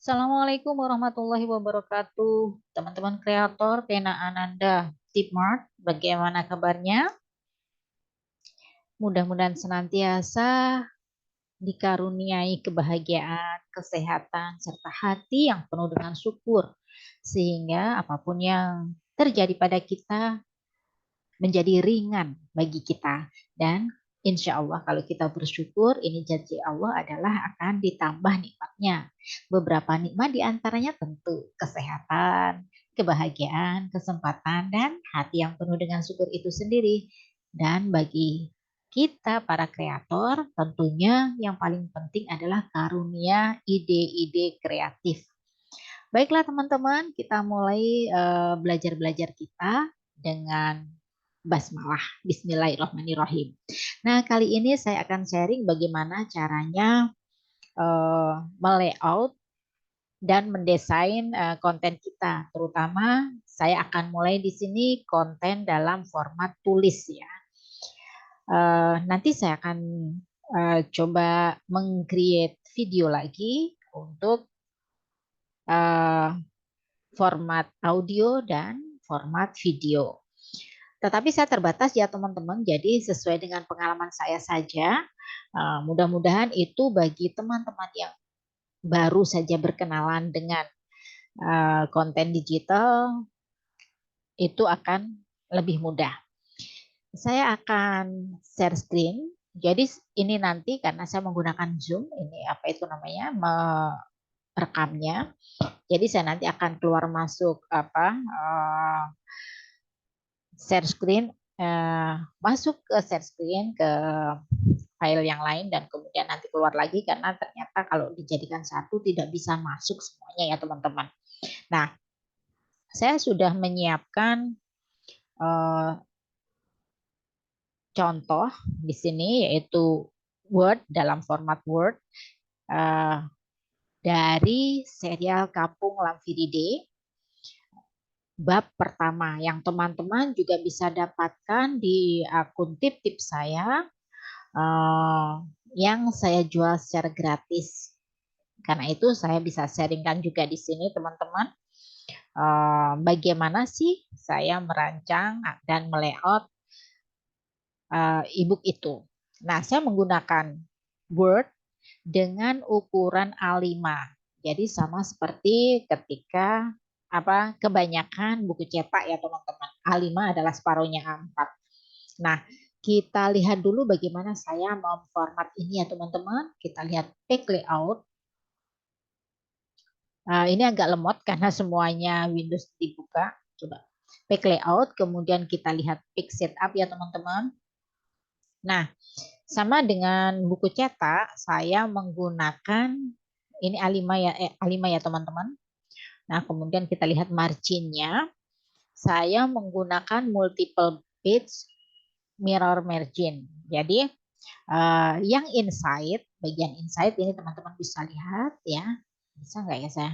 Assalamualaikum warahmatullahi wabarakatuh. Teman-teman kreator Pena Ananda Tipmart, bagaimana kabarnya? Mudah-mudahan senantiasa dikaruniai kebahagiaan, kesehatan, serta hati yang penuh dengan syukur. Sehingga apapun yang terjadi pada kita menjadi ringan bagi kita. Dan insya Allah kalau kita bersyukur, ini janji Allah adalah akan ditambah nikmatnya. Beberapa nikmat diantaranya tentu kesehatan, kebahagiaan, kesempatan, dan hati yang penuh dengan syukur itu sendiri. Dan bagi kita para kreator, tentunya yang paling penting adalah karunia ide-ide kreatif. Baiklah teman-teman, kita mulai belajar-belajar kita dengan basmalah. Bismillahirrahmanirrahim. Nah, kali ini saya akan sharing bagaimana caranya melayout dan mendesain konten kita. Terutama saya akan mulai di sini konten dalam format tulis ya. Nanti saya akan coba meng-create video lagi untuk format audio dan format video. Tetapi saya terbatas ya teman-teman, jadi sesuai dengan pengalaman saya saja. Mudah-mudahan itu bagi teman-teman yang baru saja berkenalan dengan konten digital itu akan lebih mudah. Saya akan share screen. Jadi ini nanti karena saya menggunakan Zoom, ini apa itu namanya, merekamnya. Jadi saya nanti akan keluar masuk share screen, masuk ke share screen ke file yang lain dan kemudian nanti keluar lagi karena ternyata kalau dijadikan satu tidak bisa masuk semuanya ya teman-teman. Nah, saya sudah menyiapkan contoh di sini yaitu Word dalam format Word dari serial Kapung Lamfiride bab pertama yang teman-teman juga bisa dapatkan di akun tip-tip saya yang saya jual secara gratis. Karena itu saya bisa sharingkan juga di sini teman-teman bagaimana sih saya merancang dan melayout e-book itu. Nah, saya menggunakan Word dengan ukuran A5. Jadi sama seperti ketika kebanyakan buku cetak ya teman-teman. A5 adalah separuhnya A4. Nah, kita lihat dulu bagaimana saya memformat ini ya teman-teman. Kita lihat page layout. Ini agak lemot karena semuanya Windows dibuka. Coba page layout, kemudian kita lihat page setup ya teman-teman. Nah, sama dengan buku cetak, saya menggunakan ini A5 ya, A5 ya teman-teman. Nah, kemudian kita lihat marginnya. Saya menggunakan multiple page mirror margin. Jadi yang inside, bagian inside ini teman-teman bisa lihat ya. Bisa nggak ya saya?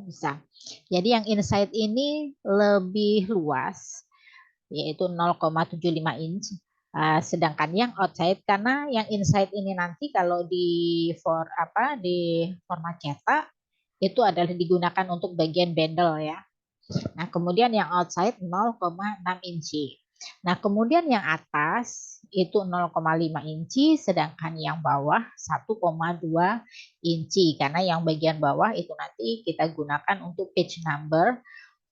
Bisa. Jadi yang inside ini lebih luas, yaitu 0,75 inch. Sedangkan yang outside, karena yang inside ini nanti kalau di format cetak itu adalah digunakan untuk bagian bendel ya. Nah, kemudian yang outside 0,6 inci. Nah, kemudian yang atas itu 0,5 inci, sedangkan yang bawah 1,2 inci. Karena yang bagian bawah itu nanti kita gunakan untuk page number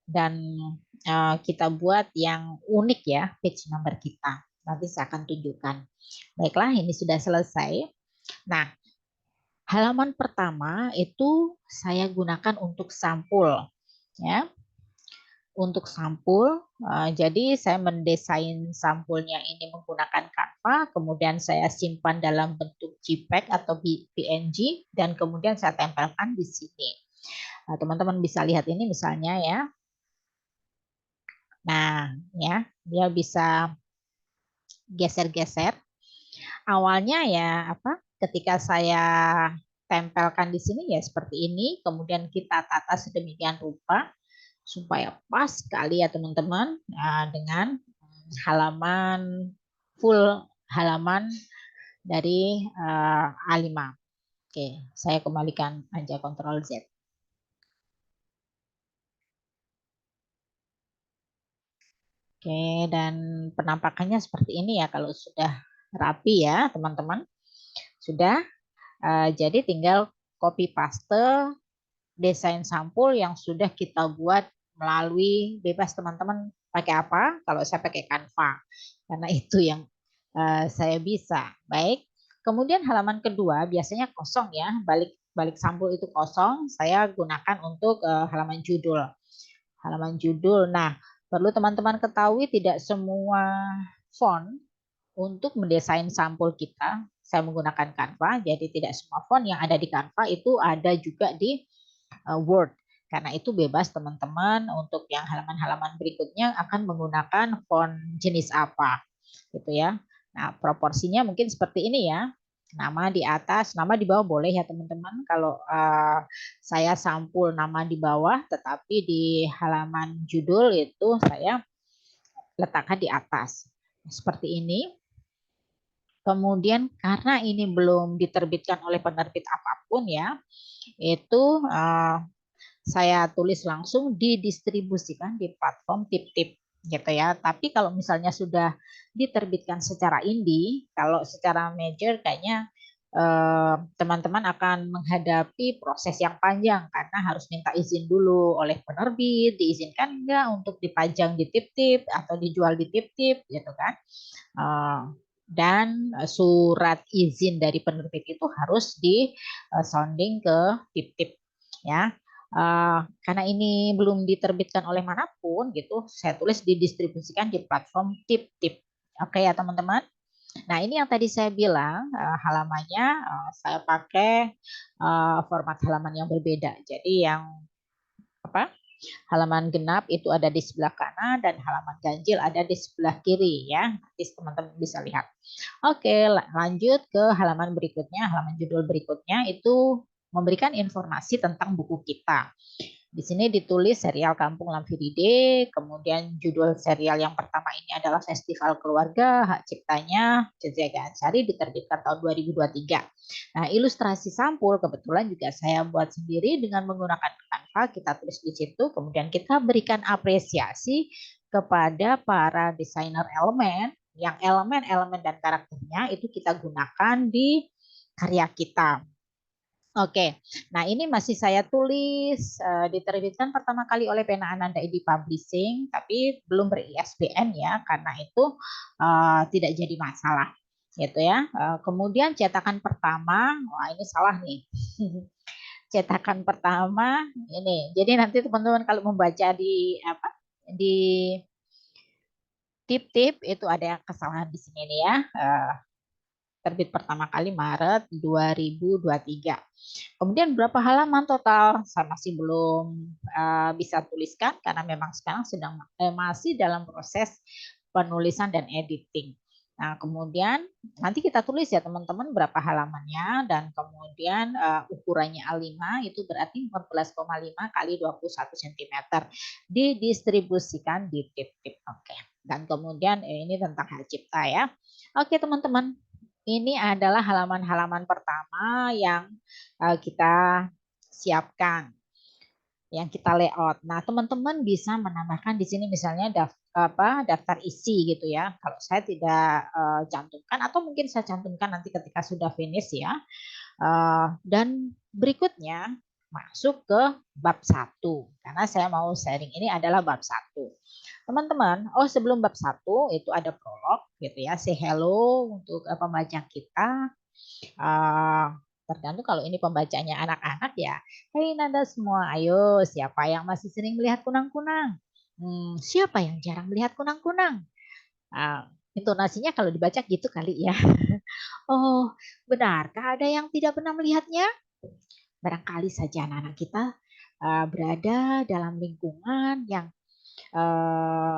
dan kita buat yang unik ya page number kita. Nanti saya akan tunjukkan. Baiklah, ini sudah selesai. Nah, halaman pertama itu saya gunakan untuk sampul ya. Untuk sampul, jadi saya mendesain sampulnya ini menggunakan Canva, kemudian saya simpan dalam bentuk JPEG atau PNG, dan kemudian saya tempelkan di sini. Teman-teman bisa lihat ini misalnya ya. Nah, ya, dia bisa geser-geser. Awalnya ya ketika saya tempelkan di sini ya seperti ini, kemudian kita tata sedemikian rupa supaya pas sekali ya teman-teman dengan halaman full halaman dari A5. Oke, saya kembalikan aja Ctrl Z. Oke, dan penampakannya seperti ini ya kalau sudah rapi ya teman-teman. Sudah, jadi tinggal copy paste desain sampul yang sudah kita buat melalui bebas teman-teman pakai apa? Kalau saya pakai Canva, karena itu yang saya bisa. Baik. Kemudian halaman kedua biasanya kosong ya, balik sampul itu kosong. Saya gunakan untuk halaman judul. Halaman judul. Nah, perlu teman-teman ketahui tidak semua font untuk mendesain sampul kita saya menggunakan Canva. Jadi tidak semua font yang ada di Canva itu ada juga di Word. Karena itu bebas teman-teman untuk yang halaman-halaman berikutnya akan menggunakan font jenis apa, gitu ya. Nah, proporsinya mungkin seperti ini ya. Nama di atas, nama di bawah boleh ya teman-teman. Kalau saya sampul nama di bawah, tetapi di halaman judul itu saya letakkan di atas. Seperti ini. Kemudian karena ini belum diterbitkan oleh penerbit apapun ya, itu saya tulis langsung didistribusikan di platform tip-tip gitu ya. Tapi kalau misalnya sudah diterbitkan secara indie, kalau secara major kayaknya teman-teman akan menghadapi proses yang panjang karena harus minta izin dulu oleh penerbit, diizinkan enggak untuk dipajang di tip-tip atau dijual di tip-tip gitu kan. Dan surat izin dari penerbit itu harus di sounding ke tip-tip ya. Karena ini belum diterbitkan oleh manapun gitu, saya tulis didistribusikan di platform tip-tip. Oke ya teman-teman. Nah ini yang tadi saya bilang halamannya saya pakai format halaman yang berbeda. Jadi yang apa? Halaman genap itu ada di sebelah kanan dan halaman ganjil ada di sebelah kiri ya. Nanti teman-teman bisa lihat. Oke, lanjut ke halaman berikutnya. Halaman judul berikutnya itu memberikan informasi tentang buku kita. Di sini ditulis serial Kampung Lamviride, kemudian judul serial yang pertama ini adalah Festival Keluarga, hak ciptanya Jazega Ansari, diterbitkan tahun 2023. Nah, ilustrasi sampul kebetulan juga saya buat sendiri dengan menggunakan Canva, kita tulis di situ, kemudian kita berikan apresiasi kepada para desainer elemen, yang elemen-elemen dan karakternya itu kita gunakan di karya kita. Oke, nah ini masih saya tulis, diterbitkan pertama kali oleh Pena Ananda ID Publishing, tapi belum ber-ISBN ya, karena itu tidak jadi masalah, gitu ya. Kemudian cetakan pertama, wah ini salah nih. Cetakan pertama ini, jadi nanti teman-teman kalau membaca di apa di tip-tip itu ada kesalahan di sini nih ya. Terbit pertama kali Maret 2023. Kemudian berapa halaman total? Saya masih belum bisa tuliskan karena memang sekarang sedang masih dalam proses penulisan dan editing. Nah, kemudian nanti kita tulis ya teman-teman berapa halamannya dan kemudian ukurannya A5 itu berarti 14,5 kali 21 cm. Didistribusikan di tip-tip. Oke. Dan kemudian ini tentang hak cipta ya. Oke, teman-teman. Ini adalah halaman-halaman pertama yang kita siapkan, yang kita layout. Nah, teman-teman bisa menambahkan di sini misalnya daftar isi gitu ya. Kalau saya tidak cantumkan atau mungkin saya cantumkan nanti ketika sudah finish ya. Dan berikutnya masuk ke bab 1 karena saya mau sharing ini adalah bab 1. Teman-teman, sebelum bab 1 itu ada prolog gitu ya, say hello untuk pembaca kita. Tergantung kalau ini pembacanya anak-anak ya. Hei Nanda semua, ayo siapa yang masih sering melihat kunang-kunang? Siapa yang jarang melihat kunang-kunang? Intonasinya kalau dibaca gitu kali ya. Oh, benarkah ada yang tidak pernah melihatnya? Barangkali saja anak-anak kita berada dalam lingkungan yang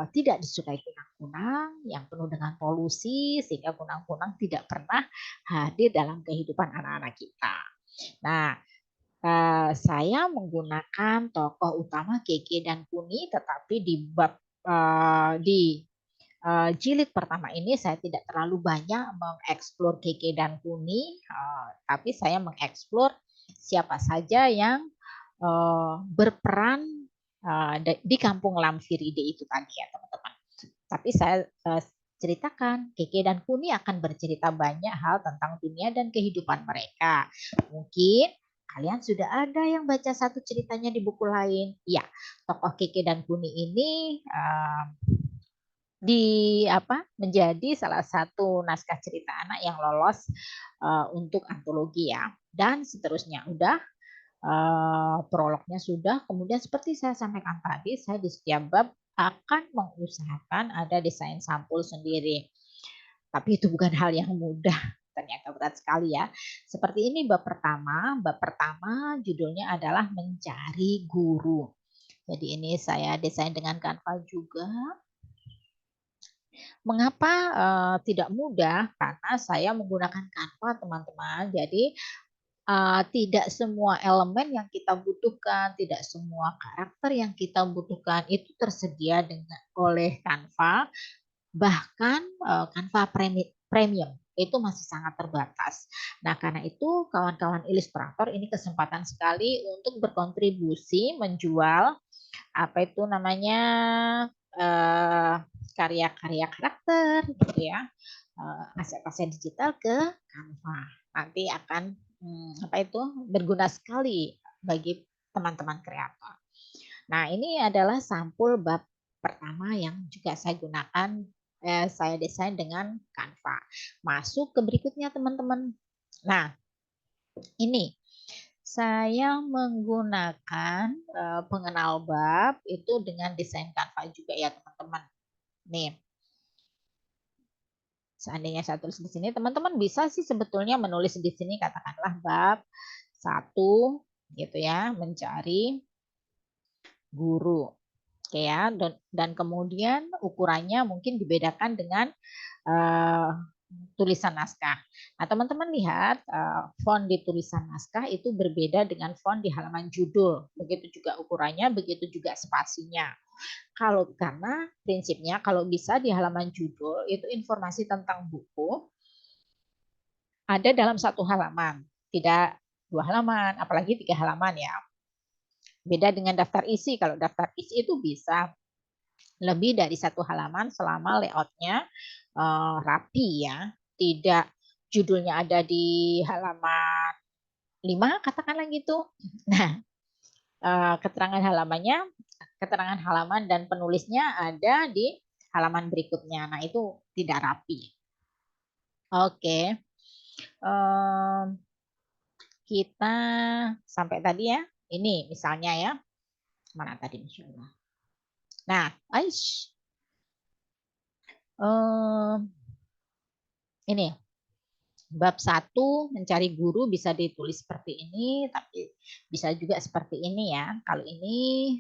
tidak disukai kunang-kunang, yang penuh dengan polusi, sehingga kunang-kunang tidak pernah hadir dalam kehidupan anak-anak kita. Nah, saya menggunakan tokoh utama Keke dan Kuni, tetapi di bab di jilid pertama ini saya tidak terlalu banyak mengeksplor Keke dan Kuni, tapi saya mengeksplor siapa saja yang berperan di Kampung Lamfiride itu tadi ya teman-teman. Tapi saya ceritakan Keke dan Kuni akan bercerita banyak hal tentang dunia dan kehidupan mereka. Mungkin kalian sudah ada yang baca satu ceritanya di buku lain. Ya, tokoh Keke dan Kuni ini menjadi salah satu naskah cerita anak yang lolos untuk antologi ya. Dan seterusnya udah prolognya sudah. Kemudian seperti saya sampaikan tadi, saya di setiap bab akan mengusahakan ada desain sampul sendiri. Tapi itu bukan hal yang mudah, ternyata berat sekali ya. Seperti ini bab pertama. Bab pertama judulnya adalah mencari guru. Jadi ini saya desain dengan Canva juga. Mengapa tidak mudah? Karena saya menggunakan Canva, teman-teman. Jadi tidak semua elemen yang kita butuhkan, tidak semua karakter yang kita butuhkan itu tersedia oleh Canva. Bahkan Canva Premium itu masih sangat terbatas. Nah, karena itu kawan-kawan ilustrator ini kesempatan sekali untuk berkontribusi menjual apa itu namanya karya-karya karakter gitu ya, aset-aset digital ke Canva. Nanti akan apa itu berguna sekali bagi teman-teman kreator. Nah, ini adalah sampul bab pertama yang juga saya gunakan, saya desain dengan Canva. Masuk ke berikutnya teman-teman. Nah, ini saya menggunakan pengenal bab itu dengan desain Canva juga ya teman-teman. Nih, seandainya saya tulis di sini, teman-teman bisa sih sebetulnya menulis di sini katakanlah bab 1 gitu ya, mencari guru. Oke ya, dan kemudian ukurannya mungkin dibedakan dengan tulisan naskah. Nah, teman-teman lihat font di tulisan naskah itu berbeda dengan font di halaman judul. Begitu juga ukurannya, begitu juga spasinya. Karena prinsipnya kalau bisa di halaman judul itu informasi tentang buku ada dalam satu halaman, tidak 2 halaman, apalagi 3 halaman ya. Beda dengan daftar isi. Kalau daftar isi itu bisa lebih dari 1 halaman selama layoutnya rapi ya, tidak judulnya ada di halaman 5 katakanlah gitu. Nah, keterangan halaman dan penulisnya ada di halaman berikutnya. Nah, itu tidak rapi. Oke. Kita sampai tadi ya. Ini misalnya ya. Mana tadi misalnya? Nah, ini bab 1 mencari guru bisa ditulis seperti ini, tapi bisa juga seperti ini ya. Kalau ini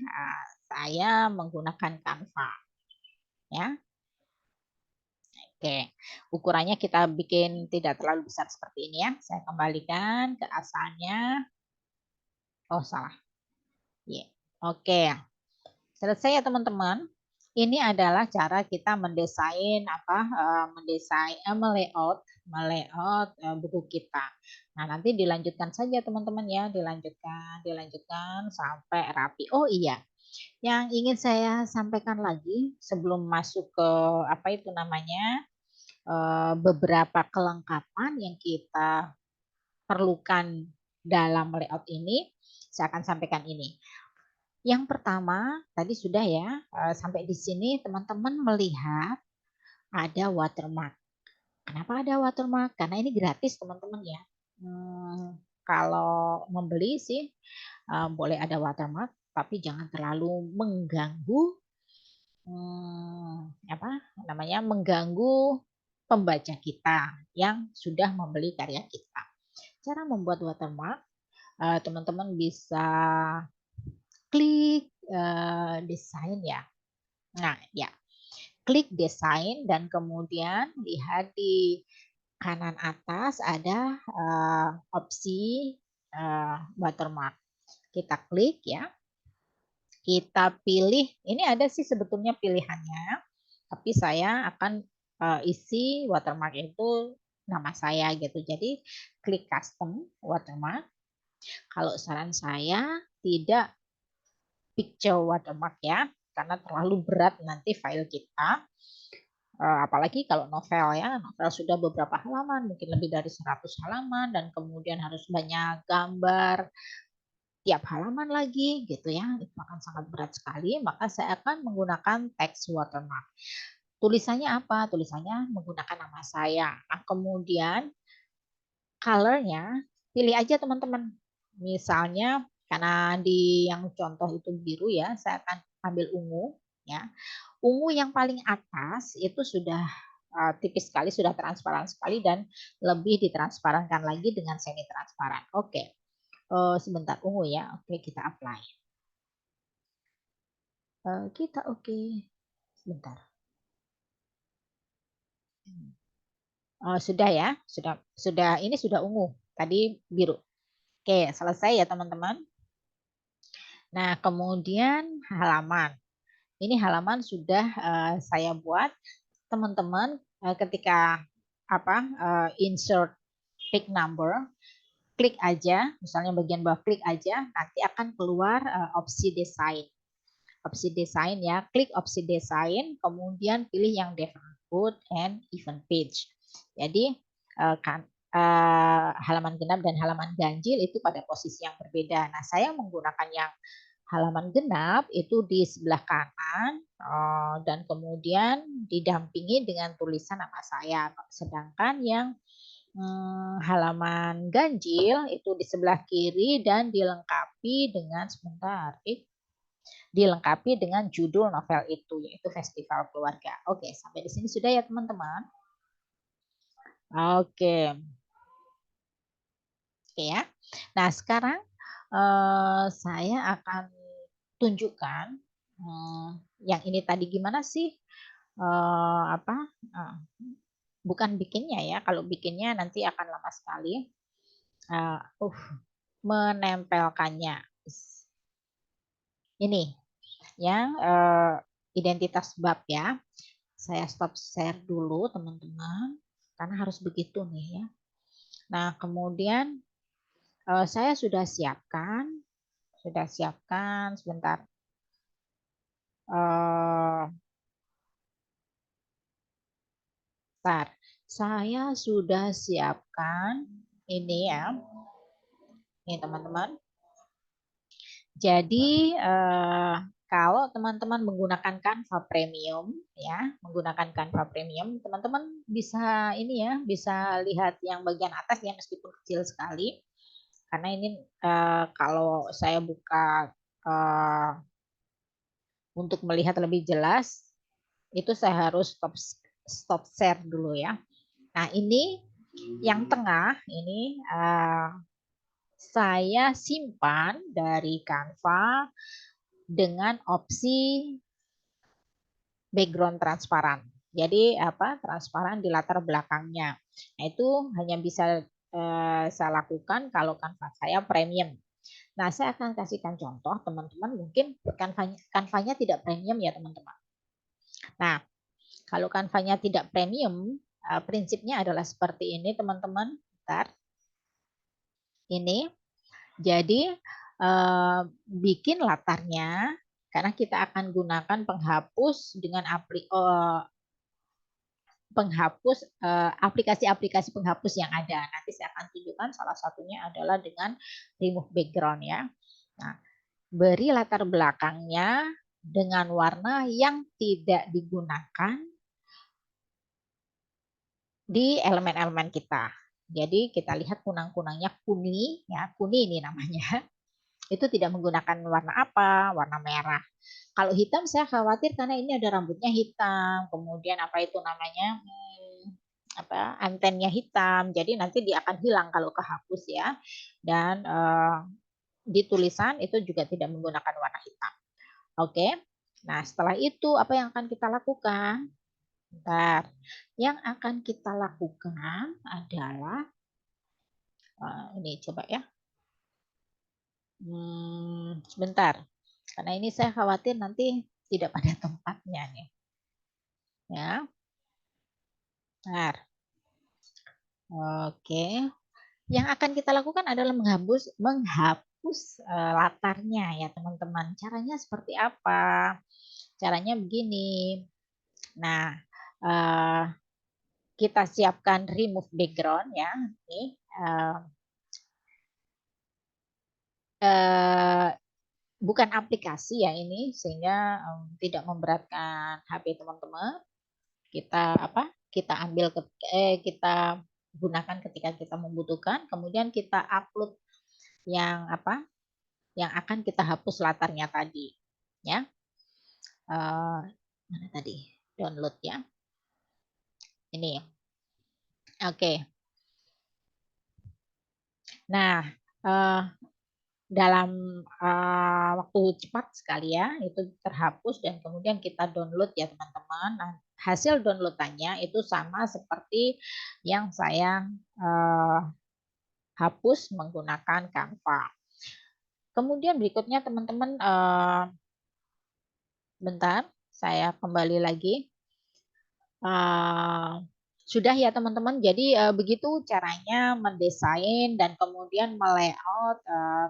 saya menggunakan Canva. Ya. Oke, ukurannya kita bikin tidak terlalu besar seperti ini ya. Saya kembalikan ke asalnya. Oh, salah. Yeah. Oke. Selesai ya teman-teman. Ini adalah cara kita mendesain melayout buku kita. Nah, nanti dilanjutkan saja teman-teman ya, dilanjutkan sampai rapi. Oh iya, yang ingin saya sampaikan lagi sebelum masuk ke apa itu namanya beberapa kelengkapan yang kita perlukan dalam layout ini, saya akan sampaikan ini. Yang pertama, tadi sudah ya, sampai di sini teman-teman melihat ada watermark. Kenapa ada watermark? Karena ini gratis teman-teman ya. Kalau membeli sih boleh ada watermark, tapi jangan terlalu mengganggu mengganggu pembaca kita yang sudah membeli karya kita. Cara membuat watermark, teman-teman bisa klik desain ya. Nah, ya. Klik desain dan kemudian lihat di kanan atas ada opsi watermark. Kita klik ya. Kita pilih, ini ada sih sebetulnya pilihannya. tapi saya akan isi watermark itu nama saya gitu. Jadi klik custom watermark. Kalau saran saya tidak picture watermark ya, karena terlalu berat nanti file kita. Apalagi kalau novel ya, novel sudah beberapa halaman, mungkin lebih dari 100 halaman, dan kemudian harus banyak gambar tiap halaman lagi gitu ya, itu akan sangat berat sekali. Maka saya akan menggunakan text watermark. Tulisannya apa? Tulisannya menggunakan nama saya. Nah, kemudian colornya pilih aja teman-teman. Misalnya karena di yang contoh itu biru ya, saya akan ambil ungu ya. Ungu yang paling atas itu sudah tipis sekali, sudah transparan sekali, dan lebih ditransparankan lagi dengan semi transparan. Oke, sebentar, ungu ya. Oke, kita apply. Kita oke. Sebentar. Sudah ya, sudah ini sudah ungu. Tadi biru. Oke, selesai ya teman-teman. Nah, kemudian halaman. Ini halaman sudah saya buat. Teman-teman ketika insert pick number, klik aja, misalnya bagian bawah klik aja, nanti akan keluar opsi desain. Opsi desain ya, klik opsi desain, kemudian pilih yang default foot and event page. Jadi halaman genap dan halaman ganjil itu pada posisi yang berbeda. Nah, saya menggunakan yang halaman genap itu di sebelah kanan dan kemudian didampingi dengan tulisan nama saya. Sedangkan yang halaman ganjil itu di sebelah kiri dan dilengkapi dengan dilengkapi dengan judul novel itu, yaitu Festival Keluarga. Oke, sampai di sini sudah ya teman-teman. Oke. Oke ya. Nah, sekarang saya akan tunjukkan yang ini tadi gimana sih bukan bikinnya ya. Kalau bikinnya nanti akan lama sekali. Menempelkannya. Ini yang identitas bab ya. Saya stop share dulu teman-teman, karena harus begitu nih ya. Nah, kemudian saya sudah siapkan sebentar. Saya sudah siapkan ini ya. Ini teman-teman. Jadi kalau teman-teman menggunakan Canva Premium ya, teman-teman bisa ini ya, bisa lihat yang bagian atas ya, meskipun kecil sekali. Karena ini kalau saya buka untuk melihat lebih jelas, itu saya harus stop share dulu ya. Nah, ini yang tengah ini saya simpan dari Canva dengan opsi background transparan. Jadi transparan di latar belakangnya. Nah, itu hanya bisa saya lakukan kalau Canva saya premium. Nah, saya akan kasihkan contoh teman-teman, mungkin Canva-nya tidak premium ya teman-teman. Nah, kalau Canva-nya tidak premium, prinsipnya adalah seperti ini teman-teman. Bentar. Ini. Jadi bikin latarnya, karena kita akan gunakan penghapus dengan aplikasi-aplikasi penghapus yang ada. Nanti saya akan tunjukkan, salah satunya adalah dengan remove background ya. Nah, beri latar belakangnya dengan warna yang tidak digunakan di elemen-elemen kita. Jadi kita lihat kunang-kunangnya kuni ya, kuni ini namanya. Itu tidak menggunakan warna apa, warna merah. Kalau hitam saya khawatir karena ini ada rambutnya hitam, kemudian apa itu namanya antennya hitam, jadi nanti dia akan hilang kalau kehapus ya. Dan di tulisan itu juga tidak menggunakan warna hitam. Oke. Nah, setelah itu apa yang akan kita lakukan? Bentar. Yang akan kita lakukan adalah ini coba ya. Sebentar. Karena ini saya khawatir nanti tidak pada tempatnya nih. Ya. Bentar. Oke. Yang akan kita lakukan adalah menghapus latarnya ya teman-teman. Caranya seperti apa? Caranya begini. Nah, eh, kita siapkan remove background ya. Nih, eh, bukan aplikasi ya ini sehingga tidak memberatkan HP teman-teman. Kita apa? Kita ambil kita gunakan ketika kita membutuhkan. Kemudian kita upload yang apa? Yang akan kita hapus latarnya tadi. Ya, mana tadi? Download ya. Ini. Oke. Nah, uh, dalam waktu cepat sekali ya itu terhapus dan kemudian kita download ya teman-teman. Nah, hasil downloadannya itu sama seperti yang saya hapus menggunakan Canva. Kemudian berikutnya teman-teman, bentar saya kembali lagi. Sudah ya teman-teman, jadi begitu caranya mendesain dan kemudian melayout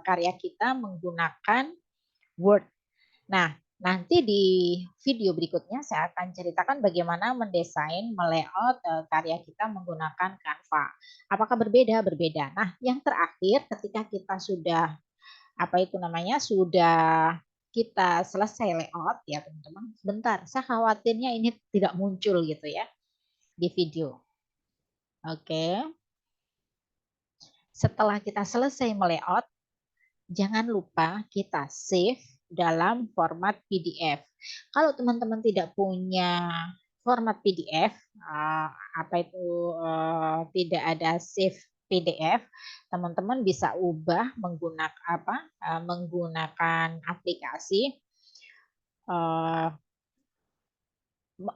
karya kita menggunakan Word. Nah, nanti di video berikutnya saya akan ceritakan bagaimana mendesain, melayout karya kita menggunakan Canva. Apakah berbeda? Berbeda. Nah, yang terakhir ketika kita sudah apa itu namanya sudah kita selesai layout ya teman-teman. Bentar, saya khawatirnya ini tidak muncul gitu ya di video. Oke. Setelah kita selesai melayout, jangan lupa kita save dalam format PDF. Kalau teman-teman tidak punya format PDF, apa itu tidak ada save PDF, teman-teman bisa ubah menggunakan menggunakan aplikasi,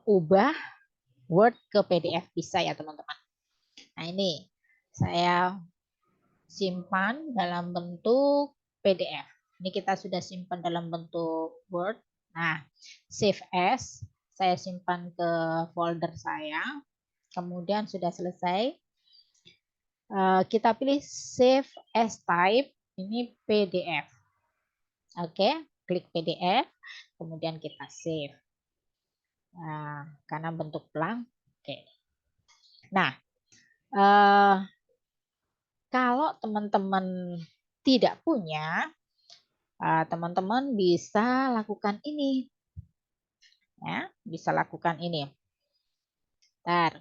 ubah Word ke PDF bisa ya teman-teman. Nah ini saya simpan dalam bentuk PDF. Ini kita sudah simpan dalam bentuk Word. Nah, save as, saya simpan ke folder saya. Kemudian sudah selesai. Kita pilih save as type, ini PDF. Oke, klik PDF, kemudian kita save. Nah, karena bentuk blank. Oke. Nah, kalau teman-teman tidak punya, teman-teman bisa lakukan ini. Ya, bisa lakukan ini. Bentar.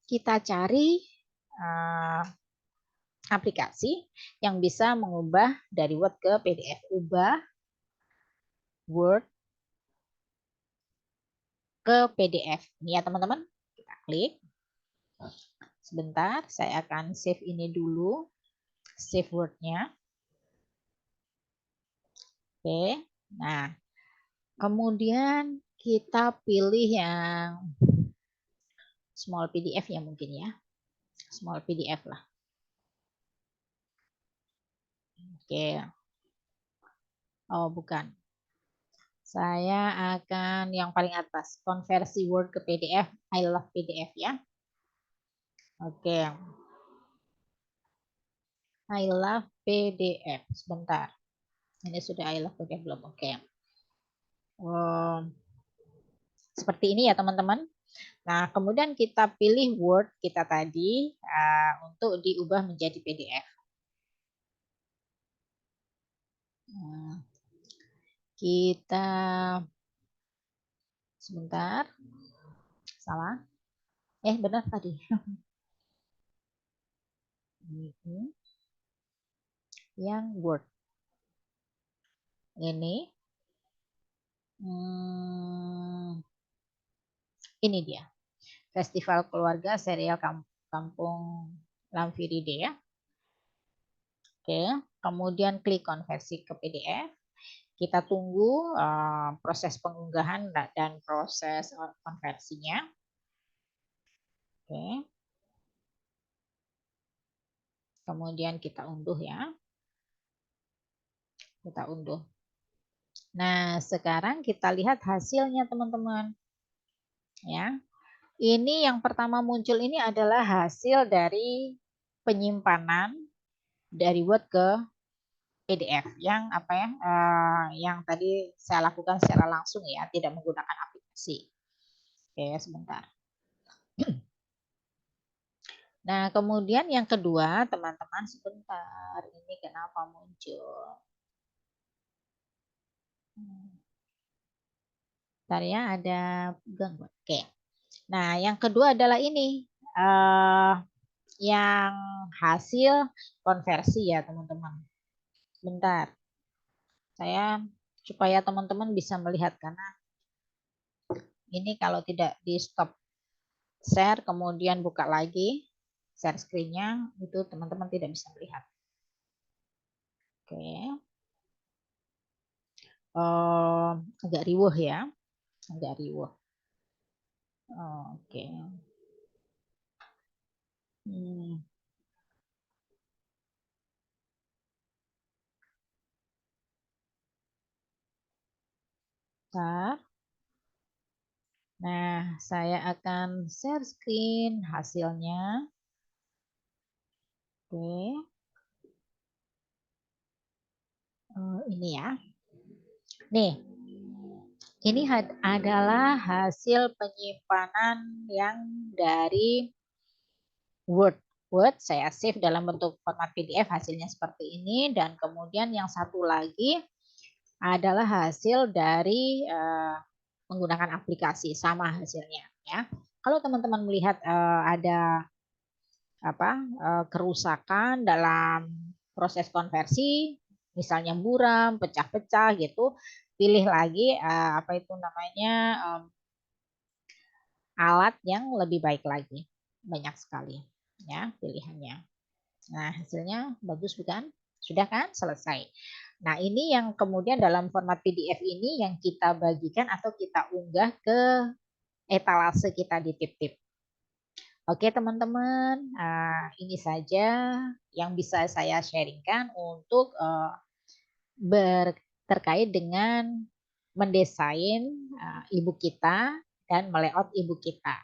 Kita cari aplikasi yang bisa mengubah dari Word ke PDF. Ubah Word ke PDF. Ini ya teman-teman. Kita klik. Sebentar, saya akan save ini dulu. Save Word-nya. Oke. Nah, kemudian kita pilih yang small PDF ya mungkin ya. Small PDF lah. Oke. Oh, bukan. Saya akan yang paling atas, konversi Word ke PDF. I love PDF ya. Oke. I love PDF. Sebentar. Ini sudah I love PDF belum? Oke. Seperti ini ya teman-teman. Nah, kemudian kita pilih Word kita tadi untuk diubah menjadi PDF. Kita sebentar. Salah. Benar tadi. Yang Word. Ini dia. Festival Keluarga Serial Kampung Lamviride ya. Oke, kemudian klik konversi ke PDF. Kita tunggu proses pengunggahan dan proses konversinya. Oke. Kemudian kita unduh ya. Kita unduh. Nah, sekarang kita lihat hasilnya teman-teman. Ya, ini yang pertama muncul ini adalah hasil dari penyimpanan dari Word ke PDF yang apa ya? Yang tadi saya lakukan secara langsung ya, tidak menggunakan aplikasi. Oke, sebentar. Nah, kemudian yang kedua, teman-teman sebentar, ini kenapa muncul? Bentar ya, ada gangguan. Oke. Nah, yang kedua adalah ini, yang hasil konversi ya, teman-teman. Bentar, saya supaya teman-teman bisa melihat karena ini kalau tidak di stop share, kemudian buka lagi share screen-nya, itu teman-teman tidak bisa melihat. Oke. Agak riuh ya, agak riuh. Oke. Hmm. Bentar. Nah, saya akan share screen hasilnya. Oke. Ini ya. Nih, ini adalah hasil penyimpanan yang dari Word. Word saya save dalam bentuk format PDF, hasilnya seperti ini. Dan kemudian yang satu lagi adalah hasil dari menggunakan aplikasi, sama hasilnya ya. Kalau teman-teman melihat ada kerusakan dalam proses konversi, misalnya buram, pecah-pecah gitu, pilih lagi apa itu namanya alat yang lebih baik lagi. Banyak sekali ya pilihannya. Nah, hasilnya bagus bukan? Sudah kan? Selesai. Nah, ini yang kemudian dalam format PDF ini yang kita bagikan atau kita unggah ke etalase kita di tip-tip. Oke teman-teman, ini saja yang bisa saya sharingkan untuk terkait dengan mendesain e-book kita dan melayout e-book kita.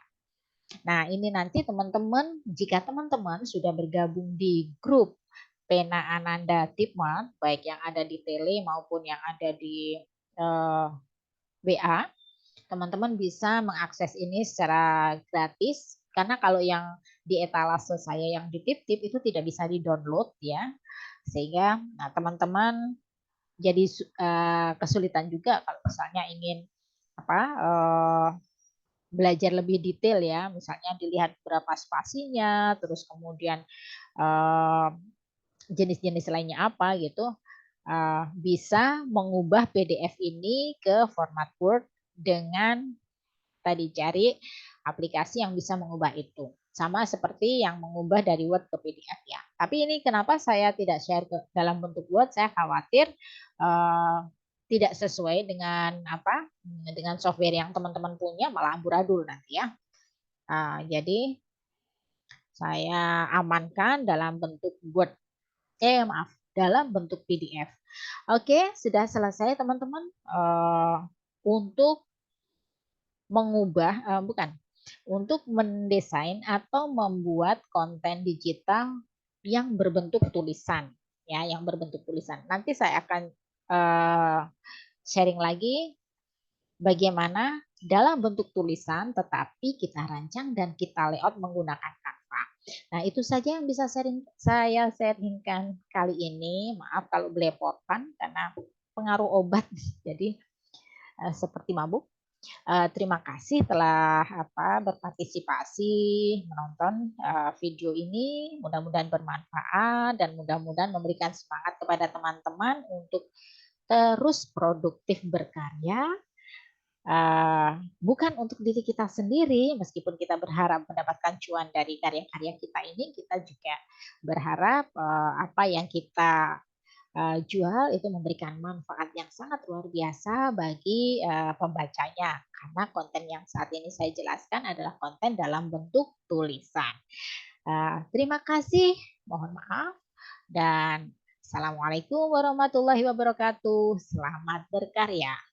Nah, ini nanti teman-teman, jika teman-teman sudah bergabung di grup Pena Ananda Tipmart, baik yang ada di Tele maupun yang ada di WA, teman-teman bisa mengakses ini secara gratis. Karena kalau yang di etalase saya yang di tip-tip itu tidak bisa di-download ya. Sehingga teman-teman jadi kesulitan juga kalau misalnya ingin belajar lebih detail ya, misalnya dilihat berapa spasinya, terus kemudian jenis-jenis lainnya apa gitu, bisa mengubah PDF ini ke format Word dengan tadi cari aplikasi yang bisa mengubah itu. Sama seperti yang mengubah dari Word ke PDF ya. Tapi ini kenapa saya tidak share dalam bentuk Word? Saya khawatir tidak sesuai dengan dengan software yang teman-teman punya, malah amburadul nanti ya. Jadi saya amankan dalam bentuk Word. Maaf, dalam bentuk PDF. Oke, sudah selesai teman-teman. Untuk mengubah, bukan, untuk mendesain atau membuat konten digital yang berbentuk tulisan, ya, yang berbentuk tulisan. Nanti saya akan sharing lagi bagaimana dalam bentuk tulisan tetapi kita rancang dan kita layout menggunakan Canva. Nah, itu saja yang bisa saya sharingkan kali ini. Maaf kalau belepotan karena pengaruh obat jadi seperti mabuk. Terima kasih telah berpartisipasi menonton video ini. Mudah-mudahan bermanfaat dan mudah-mudahan memberikan semangat kepada teman-teman untuk terus produktif berkarya. Bukan untuk diri kita sendiri, meskipun kita berharap mendapatkan cuan dari karya-karya kita ini, kita juga berharap apa yang kita jual itu memberikan manfaat yang sangat luar biasa bagi pembacanya, karena konten yang saat ini saya jelaskan adalah konten dalam bentuk tulisan. Terima kasih, mohon maaf, dan Assalamualaikum warahmatullahi wabarakatuh. Selamat berkarya.